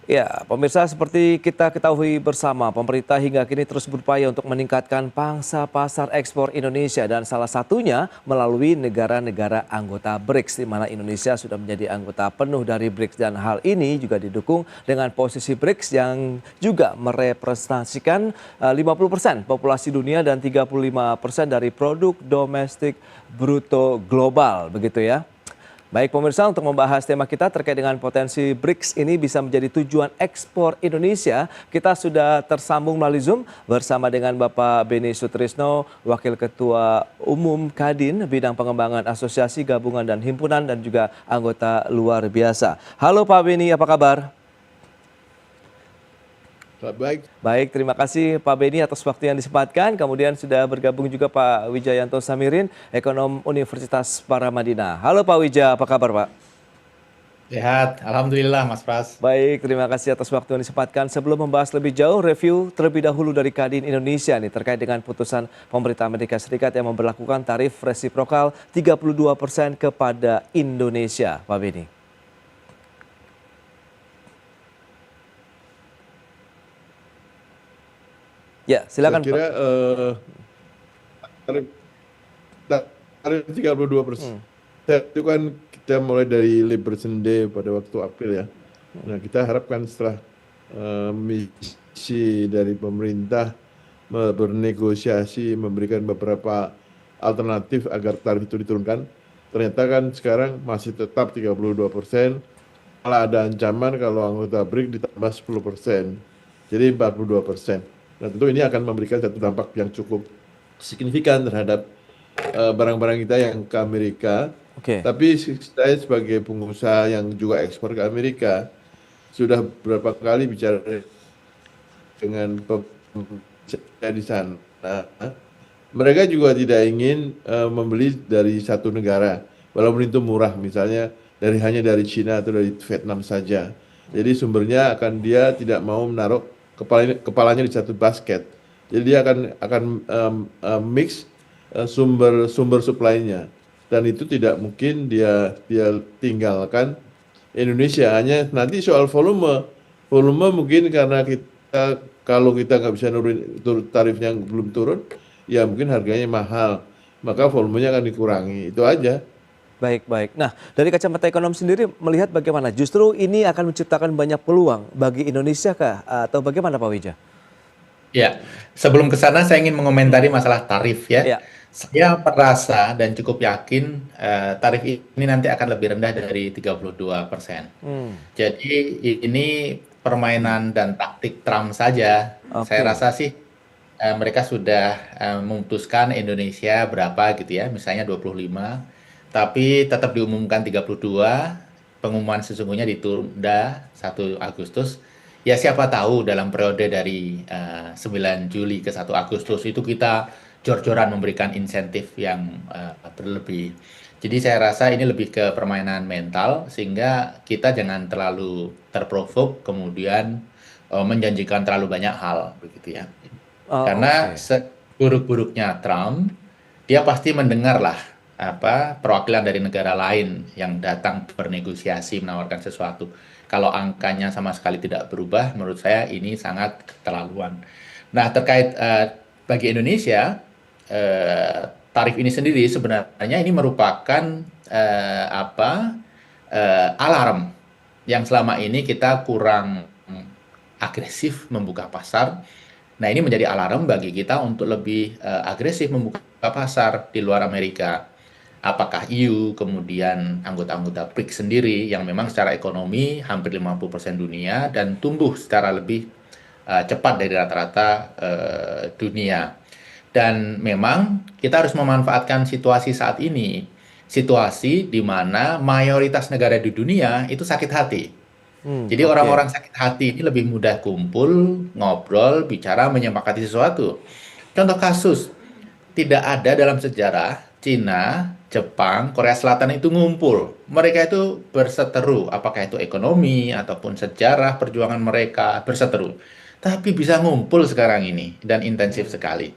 Ya, pemirsa, seperti kita ketahui bersama, pemerintah hingga kini terus berupaya untuk meningkatkan pangsa pasar ekspor Indonesia dan salah satunya melalui negara-negara anggota BRICS, di mana Indonesia sudah menjadi anggota penuh dari BRICS, dan hal ini juga didukung dengan posisi BRICS yang juga merepresentasikan 50% populasi dunia dan 35% dari produk domestik bruto global, begitu ya. Baik pemirsa, untuk membahas tema kita terkait dengan potensi BRICS ini bisa menjadi tujuan ekspor Indonesia, kita sudah tersambung melalui Zoom bersama dengan Bapak Beni Sutrisno, Wakil Ketua Umum Kadin, Bidang Pengembangan Asosiasi Gabungan dan Himpunan, dan juga anggota luar biasa. Halo Pak Beni, apa kabar? Baik, Baik, terima kasih Pak Beni atas waktu yang disempatkan. Kemudian sudah bergabung juga Pak Wijayanto Samirin, Ekonom Universitas Paramadina. Halo Pak Wija, apa kabar Pak? sehat. Alhamdulillah, Mas Pras. Baik, terima kasih atas waktu yang disempatkan. Sebelum membahas lebih jauh, review terlebih dahulu dari Kadin Indonesia nih terkait dengan putusan pemerintah Amerika Serikat yang memberlakukan tarif resiprokal 32% kepada Indonesia, Pak Beni. Ya, Saya silakan Pak. kira tarif, tarif 32%. Itu kan kita mulai dari Liberation Day pada waktu April ya. Nah, kita harapkan setelah misi dari pemerintah bernegosiasi, memberikan beberapa alternatif agar tarif itu diturunkan. Ternyata kan sekarang masih tetap 32%. Malah ada ancaman kalau anggota BRIC ditambah 10%. Jadi 42%. Nah, tentu ini akan memberikan satu dampak yang cukup signifikan terhadap barang-barang kita yang ke Amerika. Oke. Tapi saya sebagai pengusaha yang juga ekspor ke Amerika, sudah beberapa kali bicara dengan pemerintah di sana. Mereka juga tidak ingin membeli dari satu negara, walaupun itu murah, misalnya hanya dari Cina atau dari Vietnam saja. Jadi sumbernya dia tidak mau menaruh kepalanya di satu basket. Jadi dia akan mix sumber supply-nya, dan itu tidak mungkin dia tinggalkan Indonesia. Hanya nanti soal volume mungkin karena kalau kita nggak bisa tarifnya belum turun, ya mungkin harganya mahal, maka volumenya akan dikurangi, itu aja. Baik, baik. Nah, dari kacamata ekonom sendiri melihat bagaimana? Justru ini akan menciptakan banyak peluang bagi Indonesia kah? Atau bagaimana Pak Wija? Ya, sebelum ke sana saya ingin mengomentari masalah tarif ya. Ya. Saya merasa dan cukup yakin tarif ini nanti akan lebih rendah dari 32%. Jadi ini permainan dan taktik Trump saja. Saya Oke. rasa sih mereka sudah memutuskan Indonesia berapa gitu ya, misalnya 25, tapi tetap diumumkan 32, pengumuman sesungguhnya ditunda 1 Agustus. Ya siapa tahu dalam periode dari 9 Juli ke 1 Agustus itu kita jor-joran memberikan insentif yang berlebih. Jadi saya rasa ini lebih ke permainan mental sehingga kita jangan terlalu terprovok kemudian menjanjikan terlalu banyak hal begitu ya. Oh, Karena oke. seburuk-buruknya Trump, dia pasti mendengarlah perwakilan dari negara lain yang datang bernegosiasi menawarkan sesuatu. Kalau angkanya sama sekali tidak berubah, menurut saya ini sangat keterlaluan. Nah, terkait bagi Indonesia, tarif ini sendiri sebenarnya ini merupakan alarm yang selama ini kita kurang agresif membuka pasar. Nah, ini menjadi alarm bagi kita untuk lebih agresif membuka pasar di luar Amerika. Apakah EU, kemudian anggota-anggota BRICS sendiri yang memang secara ekonomi hampir 50% dunia dan tumbuh secara lebih cepat dari rata-rata dunia. Dan memang kita harus memanfaatkan situasi saat ini. Situasi di mana mayoritas negara di dunia itu sakit hati. Jadi Oke. orang-orang sakit hati ini lebih mudah kumpul, ngobrol, bicara, menyepakati sesuatu. Contoh kasus, tidak ada dalam sejarah Cina, Jepang, Korea Selatan itu ngumpul. Mereka itu berseteru, apakah itu ekonomi ataupun sejarah perjuangan mereka berseteru. Tapi bisa ngumpul sekarang ini dan intensif sekali.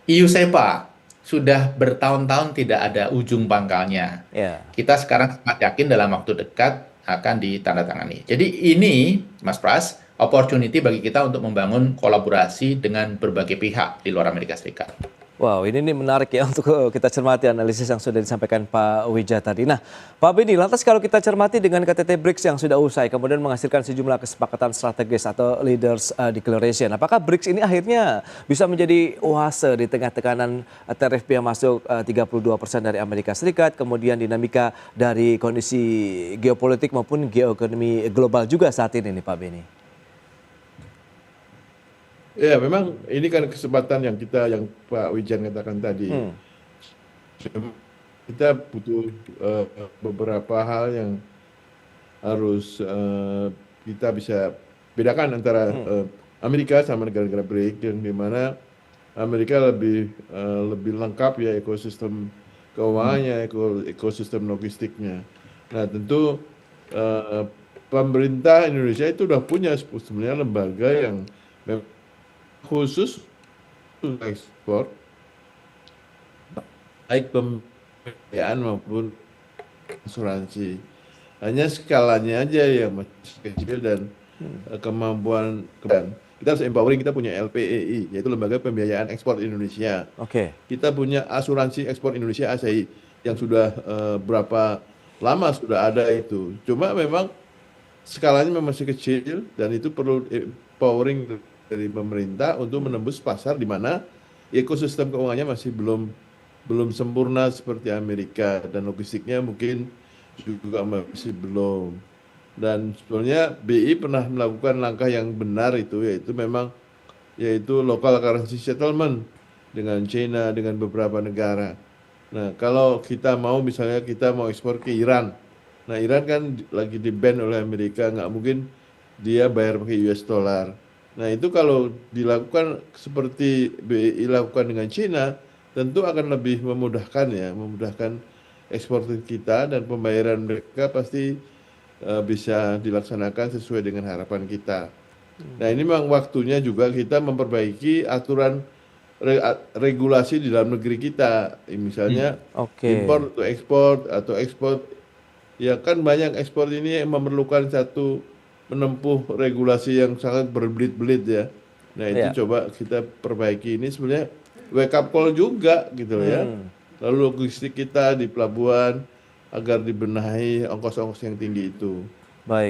EU SEPA sudah bertahun-tahun tidak ada ujung pangkalnya. Ya. Kita sekarang sangat yakin dalam waktu dekat akan ditandatangani. Jadi ini, Mas Pras, opportunity bagi kita untuk membangun kolaborasi dengan berbagai pihak di luar Amerika Serikat. Wow, ini nih menarik ya untuk kita cermati analisis yang sudah disampaikan Pak Wija tadi. Nah, Pak Beni, lantas kalau kita cermati dengan KTT BRICS yang sudah usai, kemudian menghasilkan sejumlah kesepakatan strategis atau Leaders Declaration, apakah BRICS ini akhirnya bisa menjadi oase di tengah tekanan tarif biaya masuk 32% dari Amerika Serikat, kemudian dinamika dari kondisi geopolitik maupun geoekonomi global juga saat ini nih Pak Beni? Ya, memang ini kan kesempatan yang Pak Wijan katakan tadi. Kita butuh beberapa hal yang harus kita bisa bedakan antara Amerika sama negara-negara BRICS, yang dimana Amerika lebih lengkap ya ekosistem keuangannya, ekosistem logistiknya. Nah, tentu pemerintah Indonesia itu udah punya sebenarnya lembaga yang khusus untuk ekspor, baik pembiayaan maupun asuransi. Hanya skalanya aja yang masih kecil dan kemampuan. Kita harus empowering, kita punya LPEI, yaitu Lembaga Pembiayaan Ekspor Indonesia. Oke. Kita punya Asuransi Ekspor Indonesia ASEI yang sudah berapa lama sudah ada itu. Cuma memang skalanya memang masih kecil dan itu perlu empowering dari pemerintah untuk menembus pasar di mana ekosistem keuangannya masih belum sempurna seperti Amerika dan logistiknya mungkin juga masih belum. Dan sebenarnya BI pernah melakukan langkah yang benar itu, yaitu local currency settlement dengan China, dengan beberapa negara. Nah, kalau kita mau misalnya kita mau ekspor ke Iran, nah Iran kan lagi di-ban oleh Amerika, nggak mungkin dia bayar pakai US dollar. Nah, itu kalau dilakukan seperti BI lakukan dengan China, tentu akan lebih memudahkan ekspor kita dan pembayaran mereka pasti bisa dilaksanakan sesuai dengan harapan kita. Nah, ini memang waktunya juga kita memperbaiki aturan regulasi di dalam negeri kita. Misalnya impor atau ekspor, ya kan banyak ekspor ini yang memerlukan menempuh regulasi yang sangat berbelit-belit ya. Nah, itu coba kita perbaiki. Ini sebenarnya wake up call juga gitu ya. Lalu logistik kita di pelabuhan agar dibenahi ongkos-ongkos yang tinggi itu.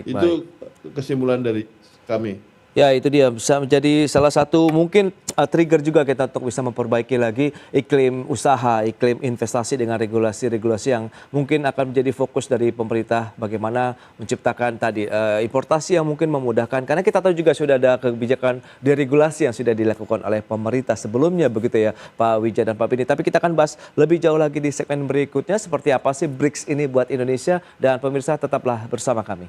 Itu kesimpulan dari kami. Ya, itu dia bisa menjadi salah satu mungkin trigger juga kita untuk bisa memperbaiki lagi iklim usaha, iklim investasi dengan regulasi-regulasi yang mungkin akan menjadi fokus dari pemerintah bagaimana menciptakan tadi importasi yang mungkin memudahkan, karena kita tahu juga sudah ada kebijakan deregulasi yang sudah dilakukan oleh pemerintah sebelumnya begitu ya Pak Wija dan Pak Beni. Tapi kita akan bahas lebih jauh lagi di segmen berikutnya seperti apa sih BRICS ini buat Indonesia, dan pemirsa tetaplah bersama kami.